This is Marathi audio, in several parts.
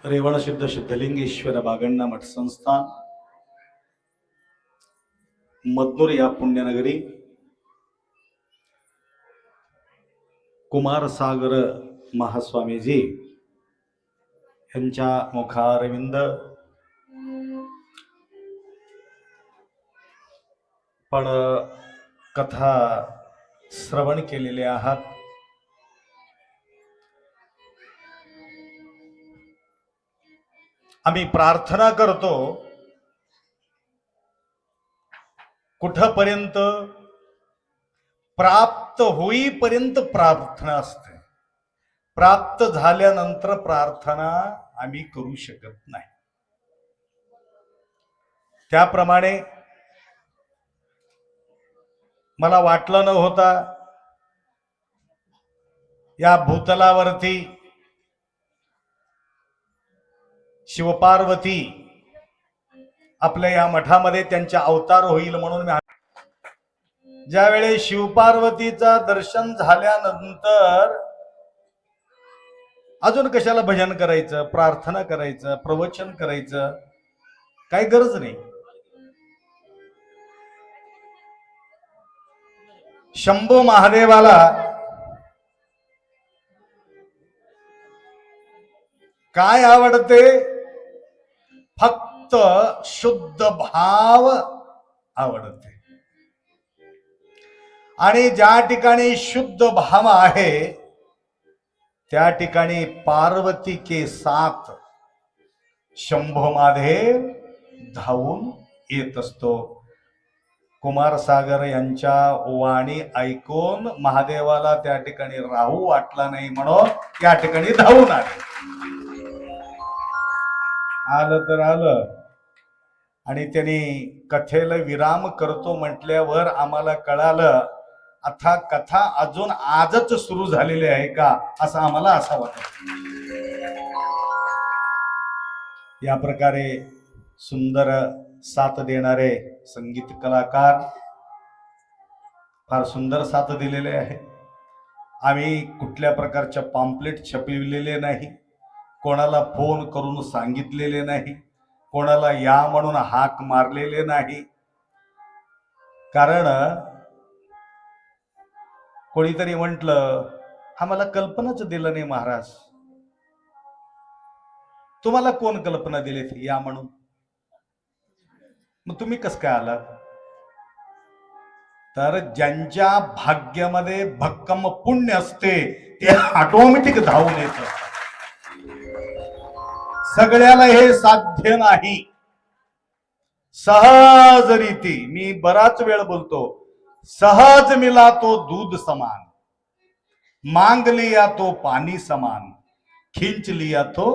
रेवणसिद्ध सिद्धलिंगेश्वर बागण्णा मठ संस्थान मद्नूर या पुण्यनगरी कुमारसागर महास्वामीजी यांच्या मुखारविंद पण कथा श्रवण केलेले आहात। आम्ही प्रार्थना करतो कुठपर्यंत प्राप्त होईपर्यंत प्रार्थना असते, प्राप्त झाल्यानंतर प्रार्थना आम्ही करू शकत नाही। त्याप्रमाणे मला वाटलं नव्हता या भूतलावरती शिवपार्वती आपल्या या मठामध्ये त्यांचा अवतार होईल म्हणून ज्यावेळी शिवपार्वतीचा दर्शन झाल्यानंतर अजून कशाला भजन करायचं, प्रार्थना करायचं, प्रवचन करायचं, काही गरज नाही। शंभो महादेवाला काय आवडते? फक्त शुद्ध भाव आवडते। आणि ज्या ठिकाणी शुद्ध भाव आहे त्या ठिकाणी पार्वती के साथ शंभो महादेव धावून येत असतो। कुमारसागर यांच्या वाणी ऐकून महादेवाला त्या ठिकाणी राहू वाटला नाही म्हणून त्या ठिकाणी धावून आलं तर आलं। आणि त्यांनी कथेला विराम करतो म्हटल्यावर आम्हाला कळालं आता कथा अजून आजच सुरू झालेली आहे का असं आम्हाला असं वाटतं। या प्रकारे सुंदर साथ देणारे संगीत कलाकार फार सुंदर साथ दिलेले आहे। आम्ही कुठल्या प्रकारच्या पॅम्पलेट छपविलेले नाही, कोणाला फोन करून सांगितलेले नाही, कोणाला या म्हणून हाक मारलेले नाही। कारण कोणीतरी म्हटलं आम्हाला कल्पनाच दिलं नाही महाराज, तुम्हाला कोण कल्पना दिली या म्हणून? मग तुम्ही कस काय आलात? तर ज्यांच्या भाग्यामध्ये भक्कम पुण्य असते ते ऑटोमॅटिक धावून येत। सगळ्याला हे साध्य नाही। सहज रीती मी बराच वेळ बोलतो, सहज मिला तो दूध समान, मांग लिया तो पाणी समान, खिंच लिया तो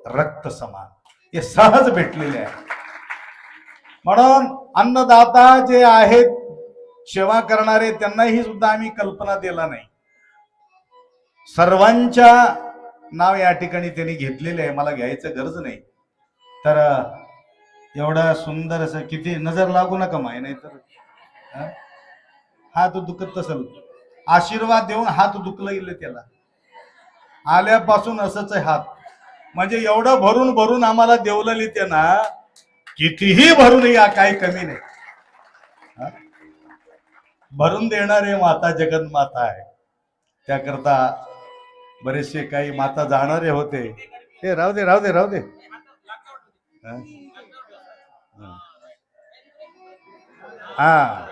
रक्त समान। हे सहज भेटलेले आहे। म्हणून अन्नदाता जे आहेत सेवा करणारे त्यांनाही सुद्धा आम्ही कल्पना दिला नाही। सर्वांच्या नाव या ठिकाणी त्यांनी घेतलेले आहे, मला घ्यायचं गरज नाही। तर एवढा सुंदर असं किती नजर लागू नका माय, नाही तर हात दुखत असेल आशीर्वाद देऊन हात दुखलं गेले त्याला आल्यापासून असंच आहे हात। म्हणजे एवढं भरून भरून आम्हाला देवलं ते ना, कितीही भरून या काही कमी नाही। भरून देणारे माता जगन्माता आहे। त्याकरता बरेचसे काही माता जाणारे होते, हे राहू दे राहू दे राहू दे। हा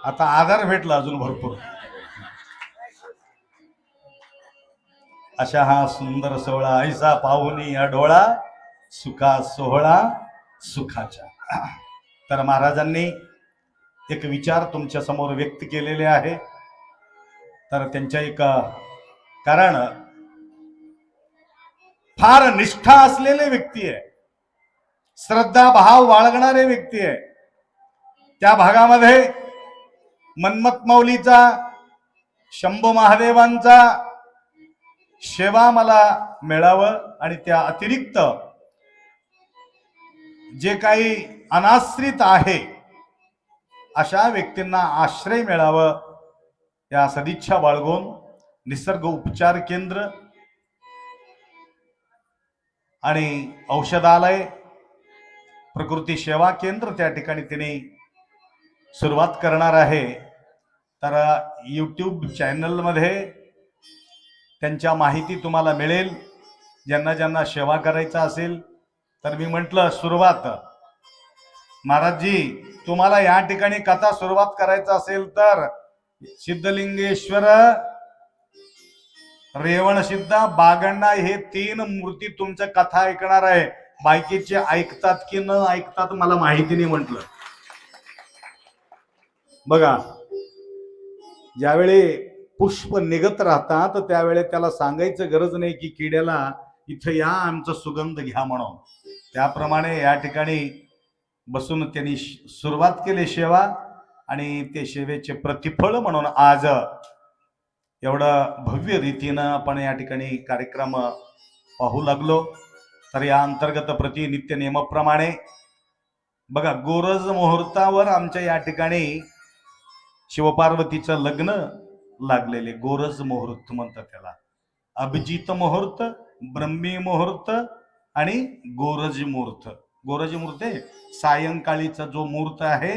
आता आधार भेटला अजून भरपूर। अशा हा सुंदर सोहळा ऐसा पाहुनी या डोळा, सुखा सोहळा सुखाचा। तर महाराजांनी एक विचार तुमच्या समोर व्यक्त केलेले आहे। तर त्यांच्या एक कारण फार निष्ठा असलेले व्यक्ती आहे, श्रद्धा भाव बाळगणारे व्यक्ती आहे। त्या भागामध्ये मन्मथ माऊलीचा, शंभो महादेवांचा सेवा मला मिळावं आणि त्या अतिरिक्त जे काही अनाश्रित आहे अशा व्यक्तींना आश्रय मिळावं या सदिच्छा बाळगून निसर्ग उपचार केंद्र आणि औषधालय, प्रकृती सेवा केंद्र त्या ठिकाणी तिने सुरुवात करणार आहे. तर यूट्यूब चॅनलमध्ये त्यांच्या माहिती तुम्हाला मिळेल. ज्यांना ज्यांना सेवा करायचा असेल तर मी म्हटलं सुरुवात, महाराजजी तुम्हाला या ठिकाणी कथा सुरुवात करायचा असेल तर सिद्धलिंगेश्वर, रेवण सिद्ध, बागण्णा हे 3 मूर्ती तुमच्या कथा ऐकणार आहे. बायकीचे ऐकतात की न ऐकतात मला माहिती नाही. म्हटलं बघा, ज्यावेळी पुष्प निघत राहतात त्यावेळी त्याला सांगायचं गरज नाही की किड्याला इथं या आमचा सुगंध घ्या म्हणून. त्याप्रमाणे या ठिकाणी बसून त्यांनी सुरुवात केली सेवा आणि ते सेवेचे प्रतिफळ म्हणून आज एवढं भव्य रीतीनं आपण या ठिकाणी कार्यक्रम पाहू लागलो. तर या अंतर्गत प्रतिनित्य नियमाप्रमाणे बघा, गोरज मुहूर्तावर आमच्या या ठिकाणी शिवपार्वतीचं लग्न लागलेले. गोरज मुहूर्त म्हणतात त्याला. अभिजित मुहूर्त, ब्रह्मी मुहूर्त आणि गोरज मुहूर्त. गोरज मुहूर्त सायंकाळीचा जो मुहूर्त आहे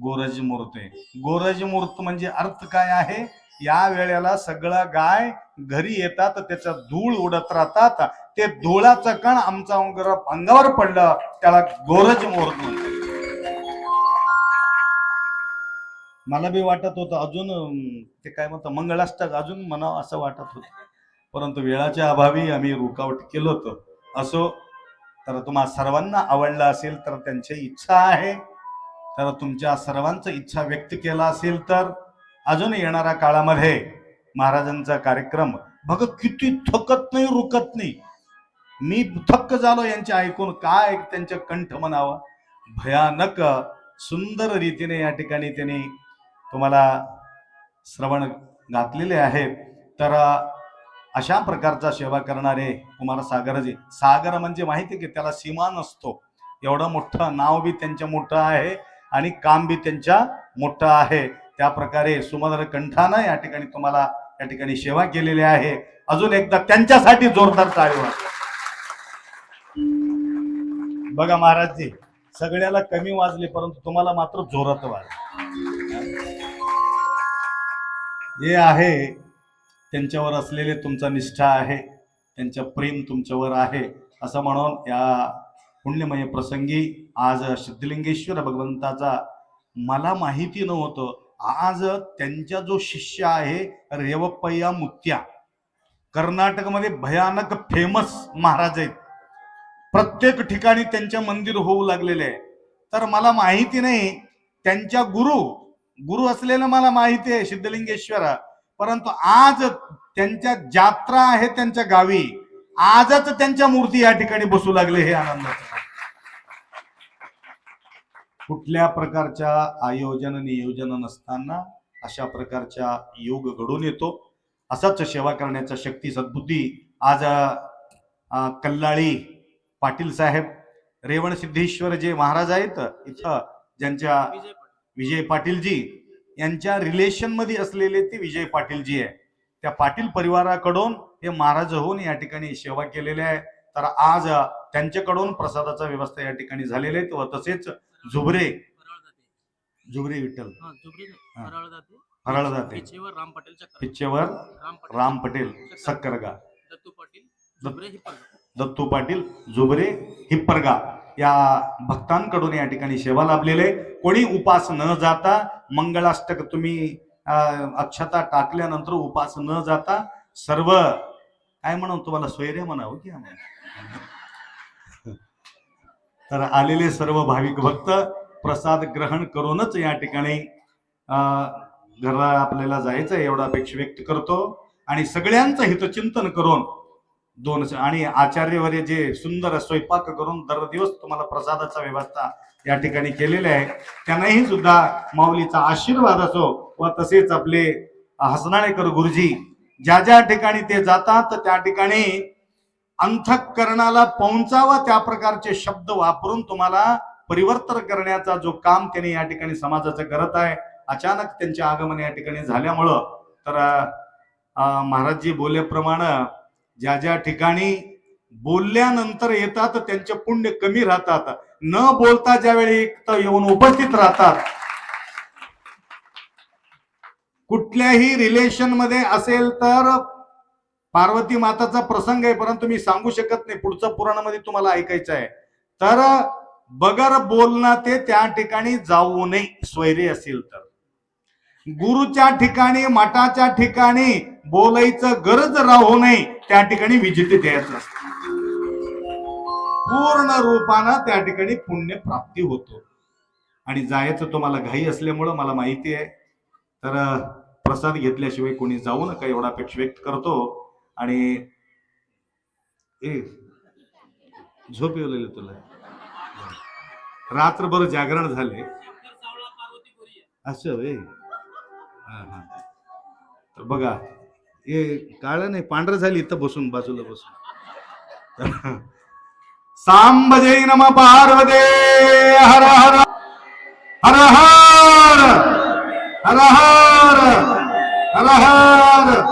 गोरज मुहूर्त आहे. गोरज मुहूर्त म्हणजे अर्थ काय आहे? या वेळेला सगळं गाय घरी येतात, त्याचा धूळ उडत राहतात, ते धुळाचं कण आमचा अंगावर पडलं त्याला गोरज मुहूर्त म्हणतात. मला बी वाटत होतं अजून ते काय म्हणतात मंगळाष्टक अजून म्हणावं असं वाटत होतं, परंतु वेळाच्या अभावी आम्ही रुकावट केलं होतं. असो, तर तुम्हा सर्वांना आवडला असेल तर त्यांची इच्छा आहे, तर तुमच्या सर्वांचं इच्छा व्यक्त केला असेल तर अजून येणाऱ्या काळामध्ये महाराजांचा कार्यक्रम बघ किती थकत नाही, रुकत नाही. मी थक्क झालो यांचे ऐकून. काय त्यांच्या कंठ म्हणावं, भयानक सुंदर रीतीने या ठिकाणी त्यांनी तुम्हाला श्रवण घातलेले आहेत. तर अशा प्रकारचा सेवा करणारे कुमार सागरजी. सागर म्हणजे माहिती आहे की त्याला सीमा नसतो. एवढं मोठं नाव बी त्यांच्या मोठं आहे आणि काम बी त्यांच्या मोठं आहे. त्या प्रकारे सुमधुर कंठानं या ठिकाणी तुम्हाला या ठिकाणी सेवा केलेली आहे. अजून एकदा त्यांच्यासाठी जोरदार टाळी वाजवा. बघा महाराजजी, सगळ्याला कमी वाजले परंतु तुम्हाला मात्र जोरात वाजले. हे आहे त्यांच्यावर असलेले तुमचा निष्ठा आहे, त्यांच्या प्रेम तुमच्यावर आहे. असं म्हणून या पुण्यमय प्रसंगी आज सिद्धलिंगेश्वर भगवंताचा मला माहिती नव्हतं. आज त्यांचा जो शिष्य आहे रेवप्पय्या मुत्या, कर्नाटकमध्ये भयानक फेमस महाराज आहेत. प्रत्येक ठिकाणी त्यांच्या मंदिर होऊ लागलेले आहे. तर मला माहिती नाही, त्यांच्या गुरु असलेलं मला माहिती आहे सिद्धलिंगेश्वर, परंतु आज त्यांच्या जत्रा आहे त्यांच्या गावी, आजच त्यांच्या मूर्ती या ठिकाणी बसू लागले. हे आनंदाचं. कुठल्या प्रकारच्या आयोजन नियोजन नसताना अशा प्रकारच्या योग घडून येतो. असाच सेवा करण्याचा शक्ती सद्बुद्धी आज कल्लाळी पाटील साहेब, रेवण सिद्धेश्वर जे महाराज आहेत इथं, ज्यांच्या विजय पाटीलजी यांच्या रिलेशन मध्ये असलेले ते विजय पाटीलजी आहे. त्या पाटील परिवाराकडून हे महाराज होऊन या ठिकाणी सेवा केलेल्या आहे. तर आज त्यांच्याकडून प्रसादाचा व्यवस्था या ठिकाणी झालेली आहे. व तसेच झुबरे विठ्ठल फराळ जाते पिच्छेवर राम पटेल सक्करगा, दत्तू पाटील झुबरे हिप्परगा या भक्तांकडून या ठिकाणी सेवा लाभलेले. कोणी उपास न जाता मंगळाष्टक तुम्ही अक्षता टाकल्यानंतर उपास न जाता सर्व काय म्हणून तुम्हाला सोयरे म्हणावं की तर आलेले सर्व भाविक भक्त प्रसाद ग्रहण करूनच या ठिकाणी घराला आपल्याला जायचं एवढा अपेक्षा व्यक्त करतो. आणि सगळ्यांचं हितचिंतन करून आणि आचार्यवर्य जे सुंदर स्वयंपाक करून दर दिवस तुम्हाला प्रसादाचा व्यवस्था या ठिकाणी केलेले आहे, त्यांनाही सुद्धा माऊलीचा आशीर्वाद असो. व तसेच आपले हसनाळेकर गुरुजी ज्या ज्या ठिकाणी ते जातात त्या ठिकाणी अंतःकरणाला पोहोचावा त्या प्रकारचे शब्द वापरून तुम्हाला परिवर्तन करण्याचा जो काम त्यांनी या ठिकाणी समाजाचं करत आहे. अचानक त्यांचे आगमन या ठिकाणी झाल्यामुळं तर महाराजजी बोलल्याप्रमाणे ज्या ज्या ठिकाणी बोलल्यानंतर येतात त्यांचे पुण्य कमी राहतात, न बोलता ज्यावेळी येऊन उपस्थित राहतात. कुठल्याही रिलेशन मध्ये असेल तर पार्वती माताचा प्रसंग आहे, परंतु मी सांगू शकत नाही, पुढचं पुराणामध्ये तुम्हाला ऐकायचं आहे. तर बगर बोलणं ते त्या ठिकाणी जाऊ नये, स्वैरी असेल तर. गुरुच्या ठिकाणी मठाच्या ठिकाणी बोलायचं गरज राहू नये, त्या ठिकाणी विजिट द्यायचं असतं. पूर्ण रूपानं त्या ठिकाणी पुण्य प्राप्ती होतो. आणि जायचं तुम्हाला घाई असल्यामुळं मला माहिती आहे, तर प्रसाद घेतल्याशिवाय कोणी जाऊ नका एवढा अपेक्षा व्यक्त करतो. आणि झोप येऊ तुला, रात्रभर जागरण झाले असं वे. तर बघा, हे काळं नाही पांढरं झाली इथं बसून, बाजूला बसून. सांबजे नम पार्वते हर हर हर हर हर हर हर हर.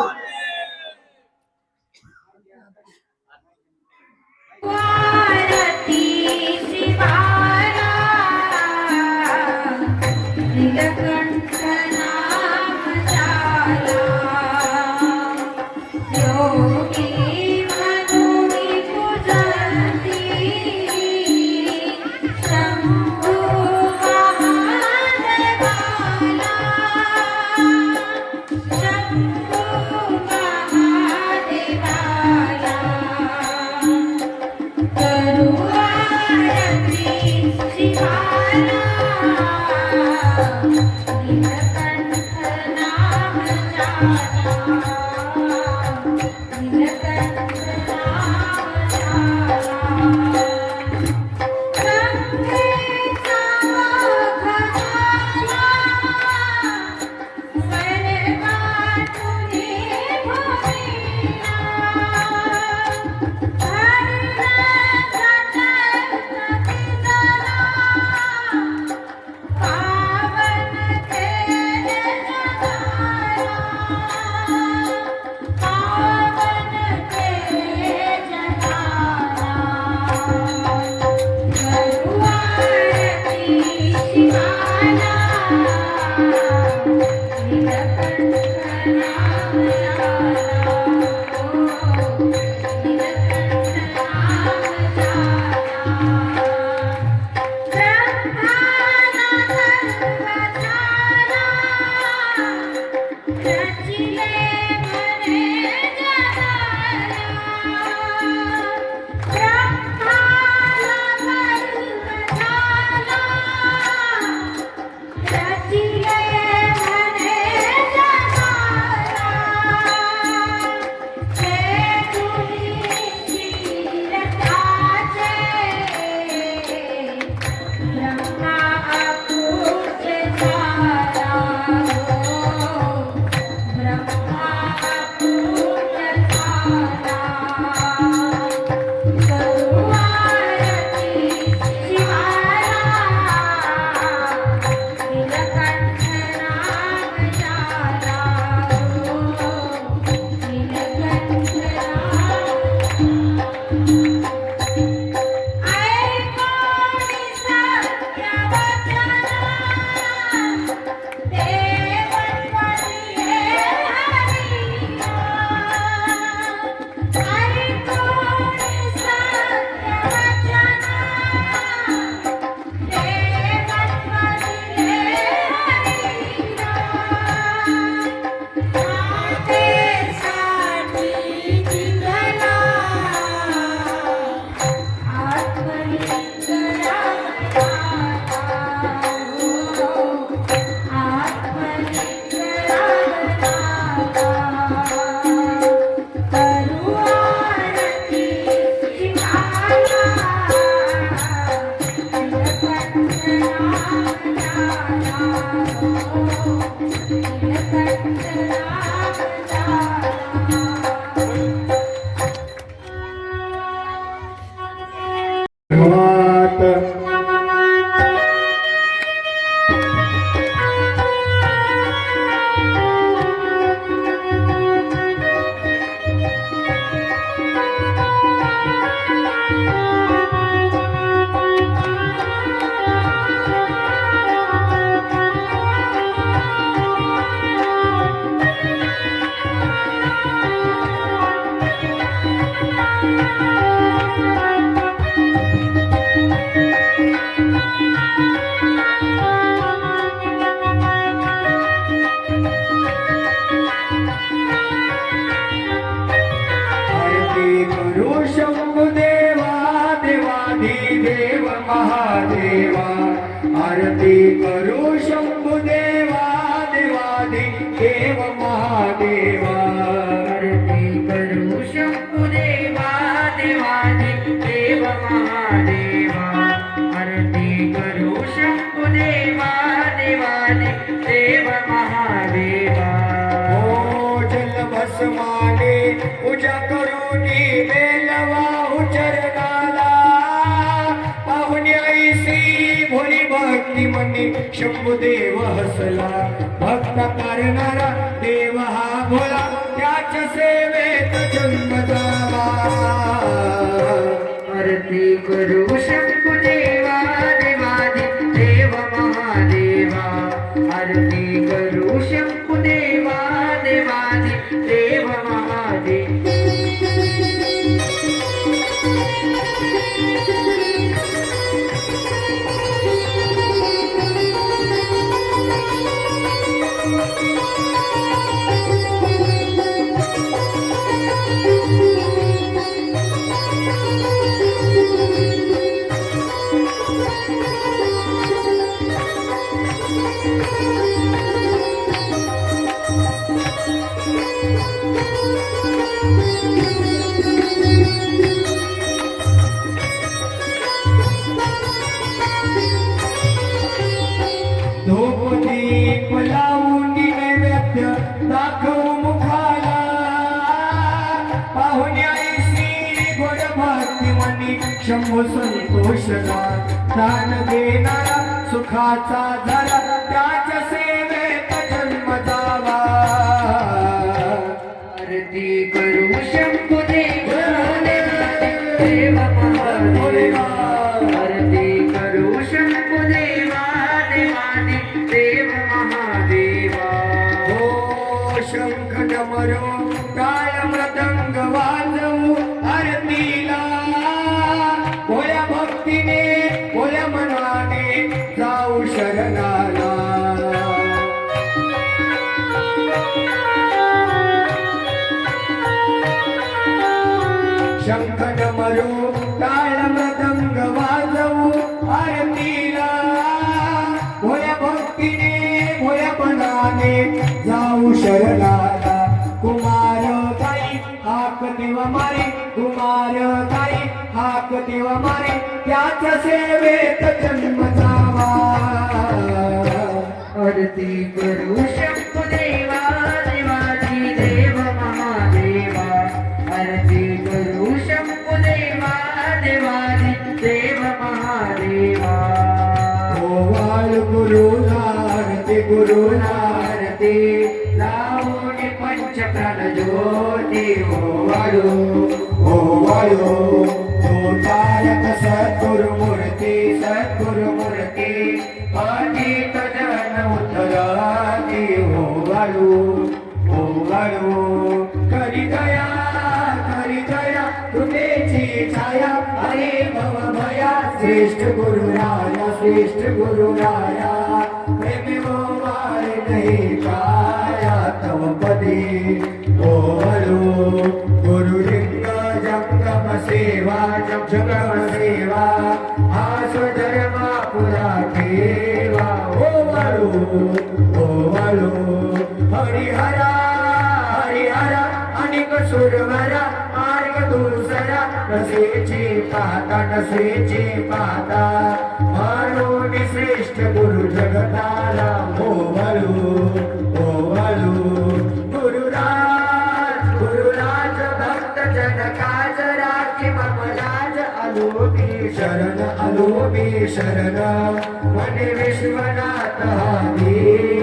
महादेवा आरती करू शंभुदेवा देवाने देव महादेवा ओ जलभस्माने पूजा करूनी बेलवा उचरणाला पाहुणे ऐसी भोली भक्ती मनी शंभुदेव हसला भक्त करणारा देव हा भोला त्याच्या सेवेत जन्म जावा आरती करू शंभुदेवा देवाने देव महादेवा आरती करू शंभुदेवा देवाने देव महादेव धूपदीप लावून नैवेद्य दाखवू मुखाला पाहुण्याईसी गोड भक्ती मनी शंभू संतोषला दान देणारा सुखाचा झाला त्याच्या सेवेत जन्म जावा आरती करू शंभुदेवा देव महादेवा आरती करू शंभुदेवा देवाने देव महादेवा ओ शंख डमरू टाळ मृदंग वाजवू आरतीला भोळ्या भक्तीने भोळ्या मनाने जाऊ शरणाला शंख डमरू टाळ मृदंग वाजवू आरतीला भोळ्या भक्तीने भोळ्या मनाने जाऊ शरणाला कुमार ताई हाक देव मारे कुमार ताई हाक देव मारे त्याच्या सेवेत जन्म जावा आरती करू शंभुदेवा देवाने देव महादेवा आरती करू शंभुदेवा देवाने देव महादेवा गोवाल गुरुनारती गुरुनारती लावून पंच प्राण ज्योती ओवाळू ओवाळू तो तारक सद्गुरुमूर्ती सद्गुरुमूर्ती पंडित जन उतराती ओवाळू ओवाळू करी दया कृपेची छाया हरे भव भया श्रेष्ठ गुरुराया प्रेमी वो मारे नहीं पाया तव पदी ओवळू गुरुलिंग जंगम सेवा जंगम सेवा हा स्वधर्मा पुरा ठेवा ओवळू हरिहरा हरिहरा अनेक सुरवरा मार्ग दुसरा नसेची पाहता म्हणून श्रेष्ठ गुरु जगताला ओवळू गुरुराज भक्त जनकाज राखी ममलाज आलो मी शरण मने विश्वनाथ हरी